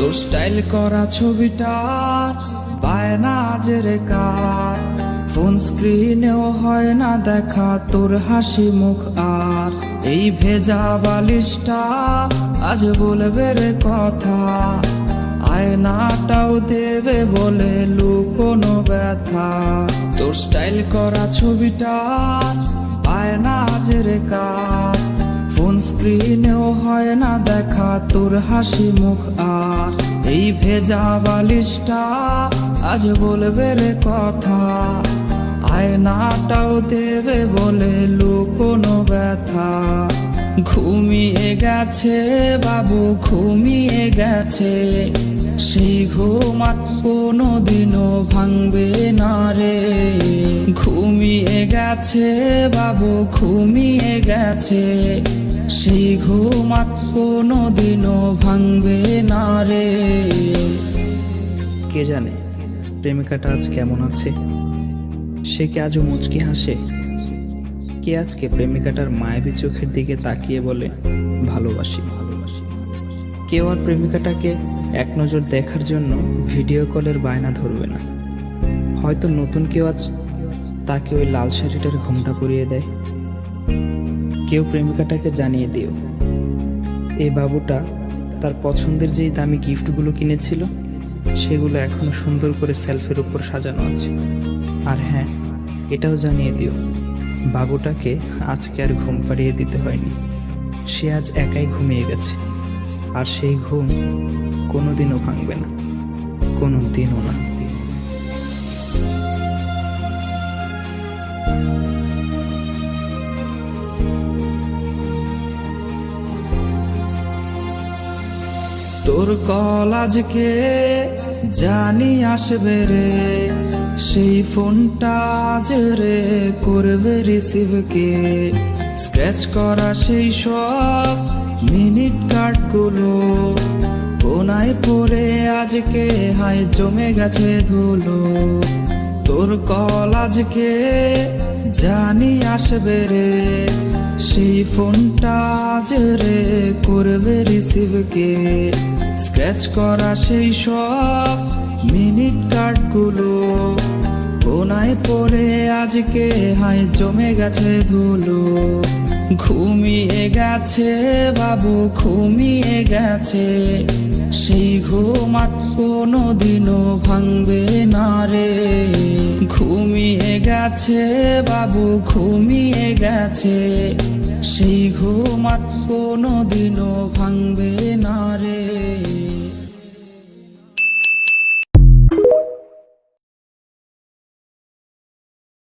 তোর স্টাইল করা ছবিটার বায়না আজের কার, ফোন স্ক্রিনেও হয় না দেখা তোর হাসি মুখ। আর এই ভেজা বালিশটা আজ বলবে রে কথা, আয়নাটাও দেবে বলে লুকোনো ব্যথা। তোর স্টাইল করা ছবিটার বায়না আজের কার, ফোন স্ক্রিনেও হয় না দেখা তোর হাসি মুখ। আর এই ভেজা বালিশটা আজ বলবে রে কথা, আয়নাটাও দেবে বলে লুকোনো ব্যথা। ঘুমিয়ে গেছে বাবু ঘুমিয়ে গেছে, সেই ঘুম আর কোনোদিনও ভাঙবে না রে। ঘুমিয়ে গেছে বাবু ঘুমিয়ে গেছে, সেই ঘুম আর কোনোদিনও ভাঙবে না রে। কে জানে প্রেমিকাটা আজ কেমন আছে, সে কি আজও মুচকি হাসে? কে আজকে প্রেমিকাটার মায়াবী চোখের দিকে তাকিয়ে বলে ভালোবাসি ভালোবাসি? কেউ আর প্রেমিকাটাকে এক নজর দেখার জন্য ভিডিও কলের বায়না ধরবে না। হয়তো নতুন কেউ আজ তাকে ওই লাল শাড়িটার ঘোমটা পরিয়ে দেয়। কেউ প্রেমিকাটাকে জানিয়ে দিও এই বাবুটা তার পছন্দের যেই দামি গিফটগুলো কিনেছিল সেগুলো এখনো সুন্দর করে সেলফের উপর সাজানো আছে। আর হ্যাঁ, এটাও জানিয়ে দিও বাবুটাকে আজকে আর ঘুম পাড়িয়ে দিতে হয়নি, সে আজ একাই ঘুমিয়ে গেছে। আর সেই ঘুম কোনোদিনও ভাঙবে না, কোনোদিনও না। তোর কল আজকে জানি আসবে রে, সেই ফোনটা আজ রে করবে রিসিভ কে। স্ক্র্যাচ করা সেই সব মিনিট কার্ডগুলো কোনায় পড়ে আজকে হায় জমে গেছে ধুলো। তোর কল আজকে জানি আসবে রে, সেই ফোনটা আজ রে করবে রিসিভ কে। স্ক্র্যাচ করা সেই সব মিনিট কার্ডগুলো কোনায় পড়ে আজকে হায় জমে গেছে ধুলো। ঘুমিয়ে গেছে বাবু ঘুমিয়ে গেছে, সেই ঘুম আর কোনোদিনও ভাঙবে না রে। ঘুমিয়ে গেছে বাবু ঘুমিয়ে গেছে, সেই ঘুম আর কোনোদিনও ভাঙবে না রে।